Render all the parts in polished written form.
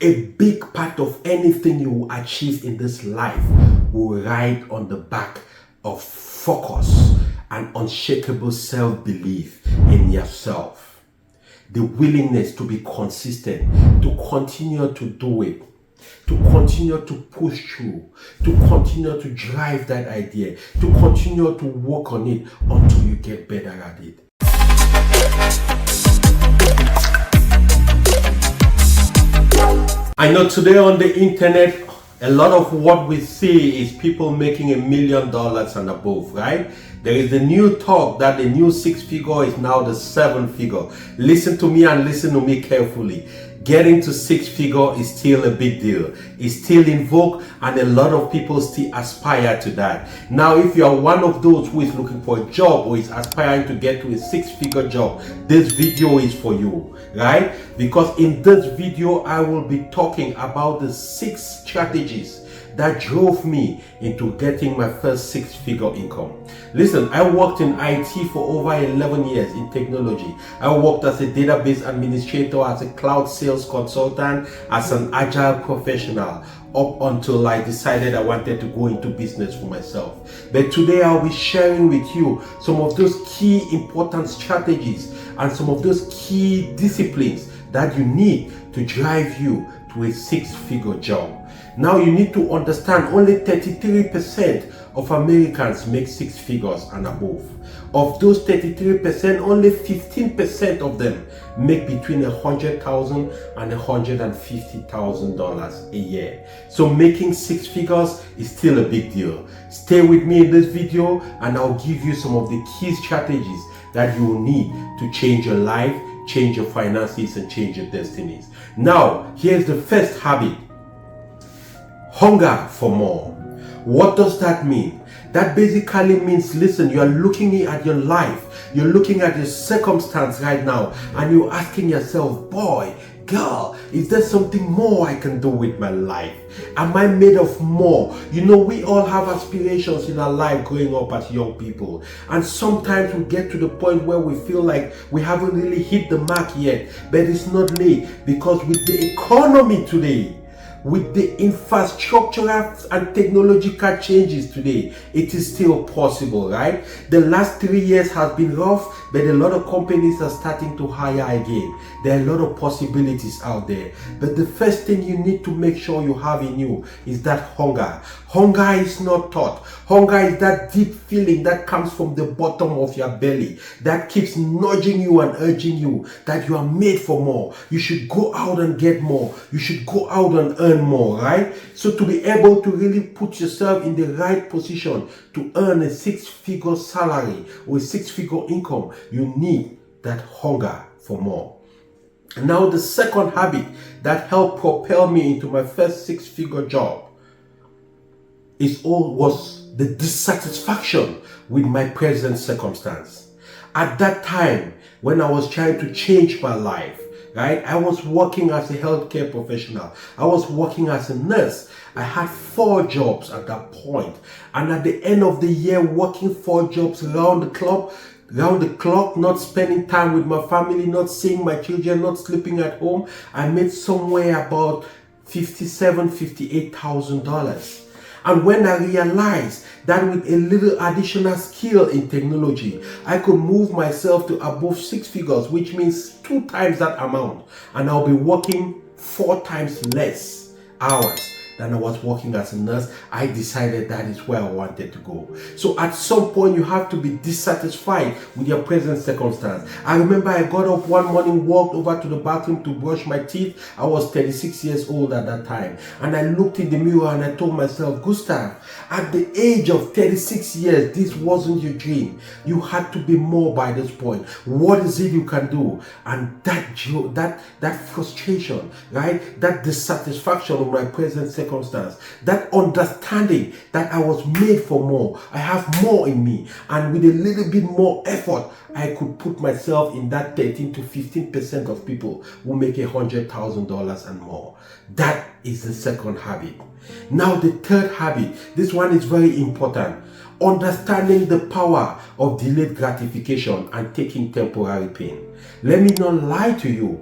A big part of anything you will achieve in this life will ride on the back of focus and unshakable self-belief in yourself. The willingness to be consistent, to continue to do it, to continue to push through, to continue to drive that idea, to continue to work on it until you get better at it. I know today on the internet, a lot of what we see is people making $1 million and above, right? There is the new talk that the new 6-figure is now the 7-figure. Listen to me and listen to me carefully. Getting to 6-figure is still a big deal. It's still in vogue and a lot of people still aspire to that. Now, if you are one of those who is looking for a job or is aspiring to get to a 6-figure job, this video is for you, right? Because in this video, I will be talking about the 6 strategies that drove me into getting my first 6-figure income. Listen, I worked in IT for over 11 years in technology. I worked as a database administrator, as a cloud sales consultant, as an agile professional, up until I decided I wanted to go into business for myself. But today I'll be sharing with you some of those key important strategies and some of those key disciplines that you need to drive you to a 6-figure job. Now you need to understand only 33% of Americans make 6 figures and above. Of those 33%, only 15% of them make between $100,000 and $150,000 a year. So making 6 figures is still a big deal. Stay with me in this video and I'll give you some of the key strategies that you will need to change your life, change your finances, and change your destinies. Now, here's the first habit. Hunger for more. What does that mean? That basically means, listen, you are looking at your life, you're looking at your circumstance right now, and you're asking yourself, boy, girl, is there something more I can do with my life? Am I made of more? You know, we all have aspirations in our life growing up as young people. And sometimes we get to the point where we feel like we haven't really hit the mark yet. But it's not late, because with the economy today, with the infrastructural and technological changes today, it is still possible, right? The last 3 years has been rough, but a lot of companies are starting to hire again. There are a lot of possibilities out there. But the first thing you need to make sure you have in you is that hunger. Hunger is not taught. Hunger is that deep feeling that comes from the bottom of your belly, that keeps nudging you and urging you that you are made for more. You should go out and get more. You should go out and earn more, right? So to be able to really put yourself in the right position to earn a 6-figure salary or a 6-figure income, you need that hunger for more. Now, the second habit that helped propel me into my first 6-figure job was the dissatisfaction with my present circumstance. At that time, when I was trying to change my life, right? I was working as a healthcare professional. I was working as a nurse. I had 4 jobs at that point. And at the end of the year, working 4 jobs around the clock, not spending time with my family, not seeing my children, not sleeping at home, I made somewhere about $57,000, $58,000. And when I realized that with a little additional skill in technology, I could move myself to above 6 figures, which means 2 times that amount. And I'll be working 4 times less hours than I was working as a nurse. I decided that is where I wanted to go. So at some point, you have to be dissatisfied with your present circumstance. I remember I got up one morning, walked over to the bathroom to brush my teeth. I was 36 years old at that time. And I looked in the mirror and I told myself, Gustav, at the age of 36 years, this wasn't your dream. You had to be more by this point. What is it you can do? And that frustration, right? That dissatisfaction with my present circumstance, that understanding that I was made for more, I have more in me, and with a little bit more effort, I could put myself in that 13 to 15% of people who make $100,000 and more. That is the second habit. Now, the third habit, this one is very important. Understanding the power of delayed gratification and taking temporary pain. Let me not lie to you.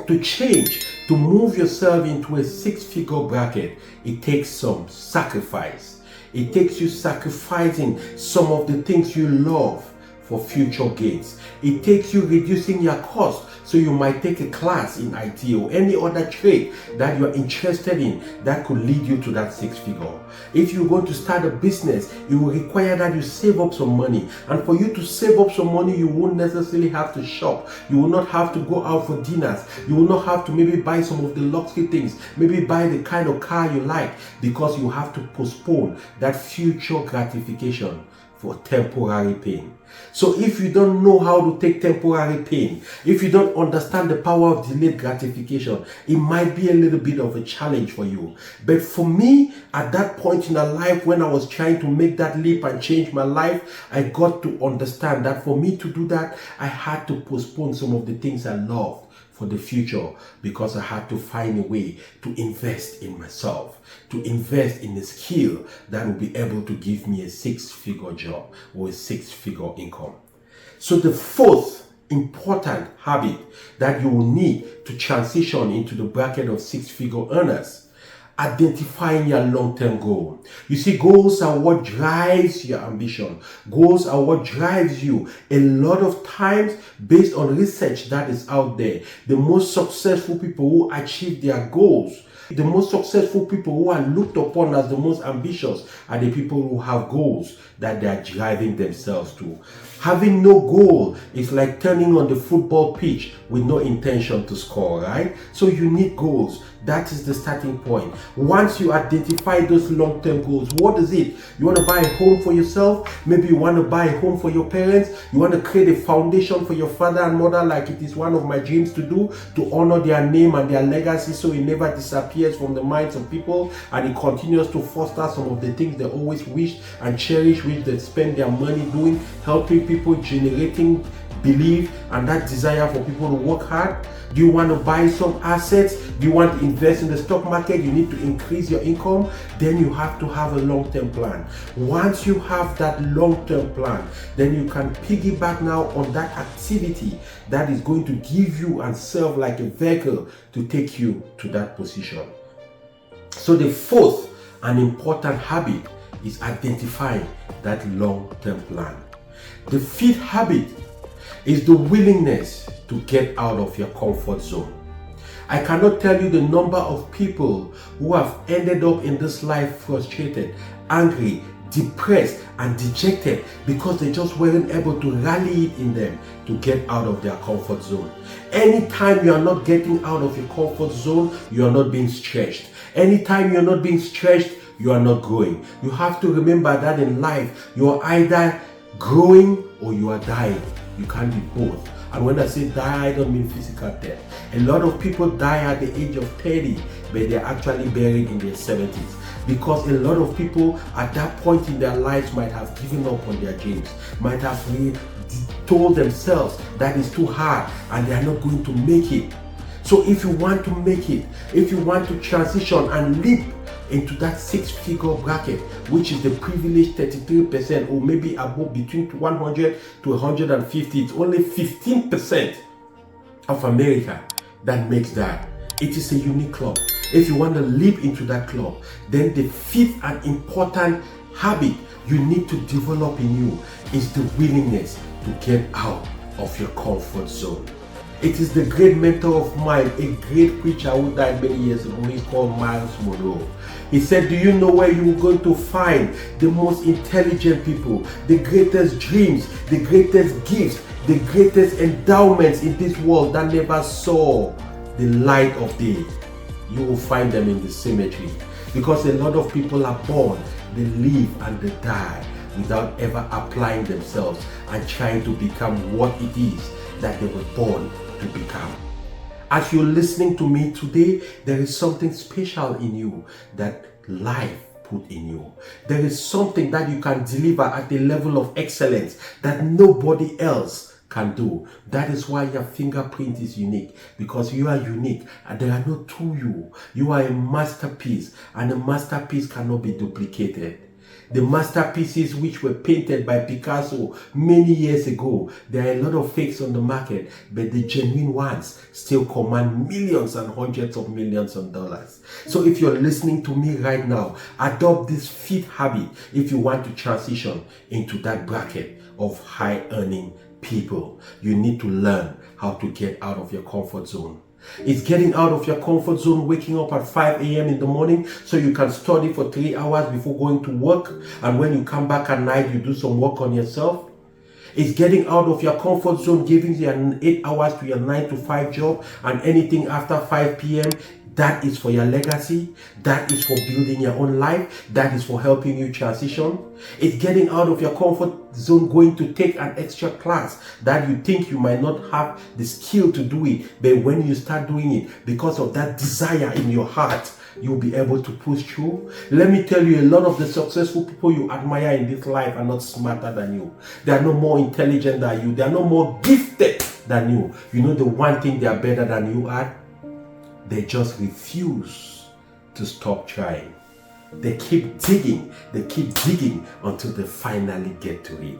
To change, to move yourself into a six-figure bracket, it takes some sacrifice. It takes you sacrificing some of the things you love for future gains. It takes you reducing your cost, so you might take a class in IT or any other trade that you're interested in that could lead you to that six figure. If you're going to start a business, it will require that you save up some money. And for you to save up some money, you won't necessarily have to shop. You will not have to go out for dinners. You will not have to maybe buy some of the luxury things, maybe buy the kind of car you like, because you have to postpone that future gratification for temporary pain. So if you don't know how to take temporary pain, if you don't understand the power of delayed gratification, it might be a little bit of a challenge for you. But for me, at that point in my life, when I was trying to make that leap and change my life, I got to understand that for me to do that, I had to postpone some of the things I loved for the future, because I had to find a way to invest in myself, to invest in a skill that will be able to give me a six-figure job or a six-figure income. So the fourth important habit that you will need to transition into the bracket of six-figure earners: identifying your long-term goal. You see, goals are what drives your ambition. Goals are what drives you. A lot of times, based on research that is out there, the most successful people who achieve their goals, the most successful people who are looked upon as the most ambitious, are the people who have goals that they are driving themselves to. Having no goal is like turning on the football pitch with no intention to score, right? So you need goals. That is the starting point. Once you identify those long-term goals, what is it? You want to buy a home for yourself? Maybe you want to buy a home for your parents. You want to create a foundation for your father and mother, like it is one of my dreams to do, to honor their name and their legacy so it never disappears from the minds of people, and it continues to foster some of the things they always wish and cherish, which they spend their money doing, helping people, generating belief and that desire for people to work hard. Do you want to buy some assets? Do you want to invest in the stock market? You need to increase your income. Then you have to have a long-term plan. Once you have that long-term plan, then you can piggyback now on that activity that is going to give you and serve like a vehicle to take you to that position. So the fourth and important habit is identifying that long-term plan. The fifth habit is the willingness to get out of your comfort zone. I cannot tell you the number of people who have ended up in this life frustrated, angry, depressed, and dejected because they just weren't able to rally it in them to get out of their comfort zone. Anytime you are not getting out of your comfort zone, you are not being stretched. Anytime you are not being stretched, you are not growing. You have to remember that in life, you are either growing or you are dying. You can't be both. And when I say die, I don't mean physical death. A lot of people die at the age of 30, but they're actually buried in their 70s. Because a lot of people at that point in their lives might have given up on their dreams, might have really told themselves that it's too hard and they are not going to make it. So if you want to make it, if you want to transition and leap into that six-figure bracket, which is the privileged 33%, or maybe above, between 100 to 150, it's only 15% of America that makes that. It is a unique club. If you want to leap into that club, then the fifth and important habit you need to develop in you is the willingness to get out of your comfort zone. It is the great mentor of mine, a great preacher who died many years ago. He's called Miles Monroe. He said, do you know where you're going to find the most intelligent people, the greatest dreams, the greatest gifts, the greatest endowments in this world that never saw the light of day? You will find them in the cemetery. Because a lot of people are born, they live and they die without ever applying themselves and trying to become what it is that they were born to become. As you're listening to me today, there is something special in you that life put in you. There is something that you can deliver at a level of excellence that nobody else can do. That is why your fingerprint is unique, because you are unique and there are no two you. You are a masterpiece, and a masterpiece cannot be duplicated. The masterpieces which were painted by Picasso many years ago, there are a lot of fakes on the market, but the genuine ones still command millions and hundreds of millions of dollars. So if you're listening to me right now, adopt this fit habit if you want to transition into that bracket of high earning people. You need to learn how to get out of your comfort zone. It's getting out of your comfort zone, waking up at 5 a.m. in the morning so you can study for 3 hours before going to work, and when you come back at night you do some work on yourself. It's getting out of your comfort zone, giving you 8 hours to your 9 to 5 job, and anything after 5 p.m. that is for your legacy, that is for building your own life, that is for helping you transition. It's getting out of your comfort zone, going to take an extra class that you think you might not have the skill to do it, but when you start doing it, because of that desire in your heart, you'll be able to push through. Let me tell you, a lot of the successful people you admire in this life are not smarter than you. They are not more intelligent than you. They are not more gifted than you. You know the one thing they are better than you at? They just refuse to stop trying. They keep digging until they finally get to it.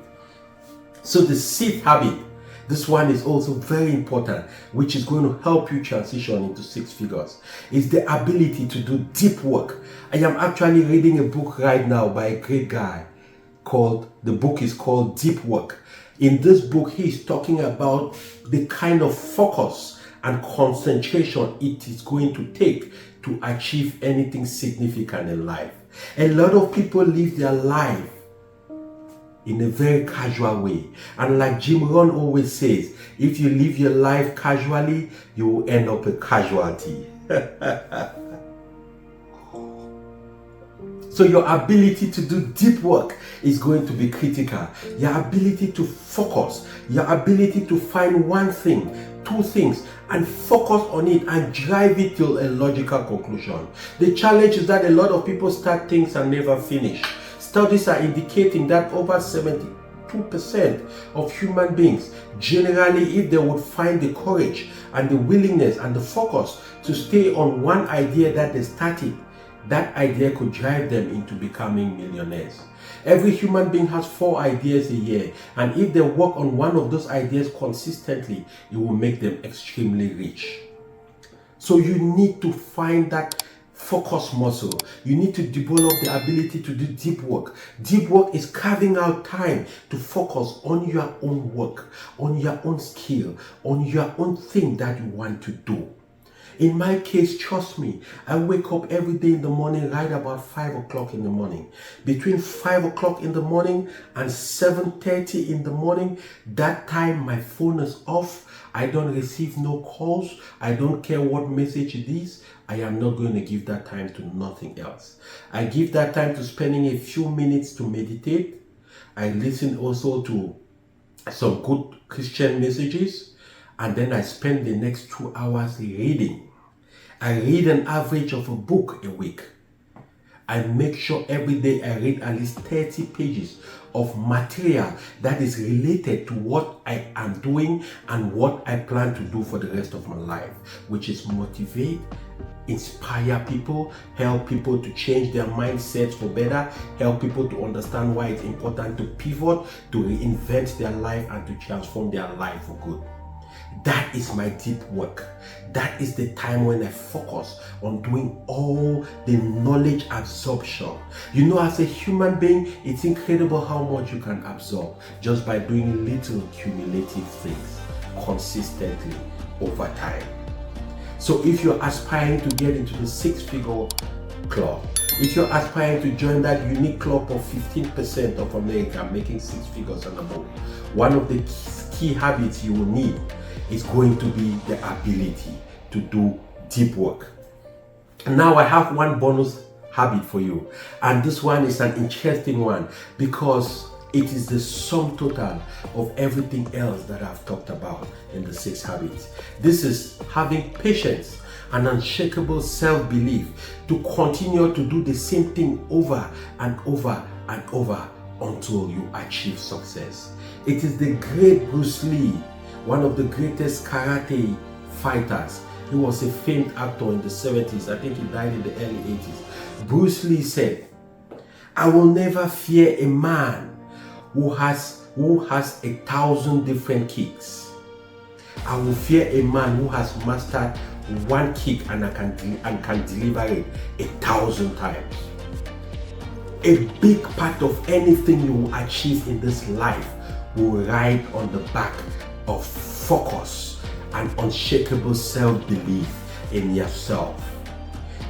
So the seed habit, this one is also very important, which is going to help you transition into 6 figures. Is the ability to do deep work. I am actually reading a book right now by a great guy the book is called Deep Work. In this book, he is talking about the kind of focus and concentration it is going to take to achieve anything significant in life. A lot of people live their life in a very casual way. And like Jim Rohn always says, if you live your life casually, you will end up a casualty. So your ability to do deep work is going to be critical. Your ability to focus, your ability to find one thing, 2 things, and focus on it and drive it to a logical conclusion. The challenge is that a lot of people start things and never finish. Studies are indicating that over 72% of human beings, generally, if they would find the courage and the willingness and the focus to stay on one idea that they started, that idea could drive them into becoming millionaires. Every human being has 4 ideas a year, and if they work on one of those ideas consistently, it will make them extremely rich. So you need to find that focus muscle. You need to develop the ability to do deep work. Deep work is carving out time to focus on your own work, on your own skill, on your own thing that you want to do. In my case, trust me, I wake up every day in the morning right about 5 o'clock in the morning. Between 5 o'clock in the morning and 7:30 in the morning, that time my phone is off. I don't receive no calls. I don't care what message it is. I am not going to give that time to nothing else. I give that time to spending a few minutes to meditate. I listen also to some good Christian messages. And then I spend the next 2 hours reading. I read an average of a book a week. I make sure every day I read at least 30 pages of material that is related to what I am doing and what I plan to do for the rest of my life, which is motivate, inspire people, help people to change their mindsets for better, help people to understand why it's important to pivot, to reinvent their life and to transform their life for good. That is my deep work. That is the time when I focus on doing all the knowledge absorption. You know, as a human being, it's incredible how much you can absorb just by doing little cumulative things consistently over time. So if you're aspiring to get into the 6-figure club, if you're aspiring to join that unique club of 15% of America making 6 figures and above, one of the key habits you will need is going to be the ability to do deep work. Now I have one bonus habit for you, and this one is an interesting one because it is the sum total of everything else that I've talked about in the 6 habits. This is having patience and unshakable self-belief to continue to do the same thing over and over and over until you achieve success. It is the great Bruce Lee, one of the greatest karate fighters. He was a famed actor in the 70s. I think he died in the early 80s. Bruce Lee said, I will never fear a man who has 1,000 different kicks. I will fear a man who has mastered one kick and can deliver it 1,000 times. A big part of anything you will achieve in this life will ride on the back of focus and unshakable self-belief in yourself.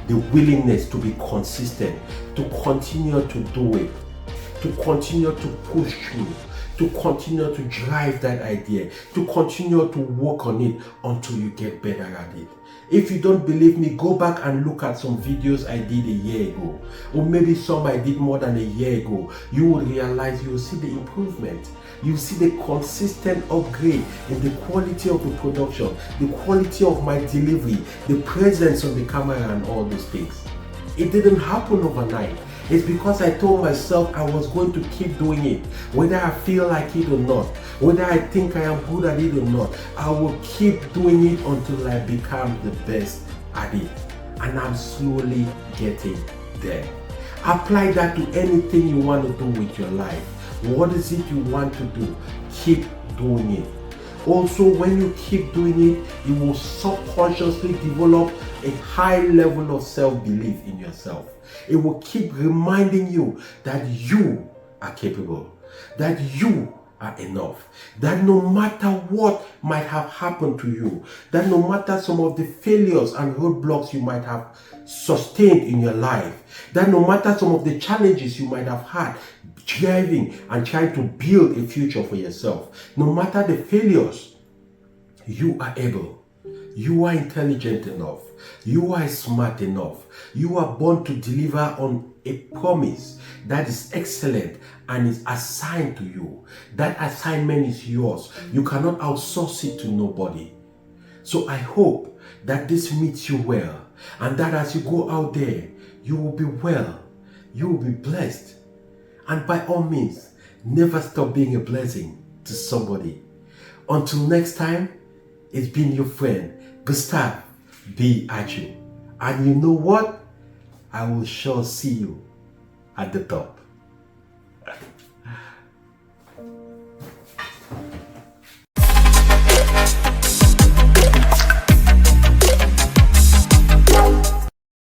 The willingness to be consistent, to continue to do it, to continue to push through, to continue to drive that idea, to continue to work on it until you get better at it. If you don't believe me, go back and look at some videos I did a year ago, or maybe some I did more than a year ago. You will realize, you will see the improvement. You see the consistent upgrade in the quality of the production, the quality of my delivery, the presence on the camera and all those things. It didn't happen overnight. It's because I told myself I was going to keep doing it. Whether I feel like it or not, whether I think I am good at it or not, I will keep doing it until I become the best at it. And I'm slowly getting there. Apply that to anything you want to do with your life. What is it you want to do? Keep doing it. Also, when you keep doing it, you will subconsciously develop a high level of self-belief in yourself. It will keep reminding you that you are capable, that you are enough, that no matter what might have happened to you, that no matter some of the failures and roadblocks you might have sustained in your life, that no matter some of the challenges you might have had driving and trying to build a future for yourself, no matter the failures, you are able, you are intelligent enough, you are smart enough, you are born to deliver on a promise that is excellent and is assigned to you. That assignment is yours. You cannot outsource it to nobody. So I hope that this meets you well, and that as you go out there, you will be well, you will be blessed. And by all means, never stop being a blessing to somebody. Until next time, it's been your friend, Gustav B. Achu. And you know what? I will sure see you at the top.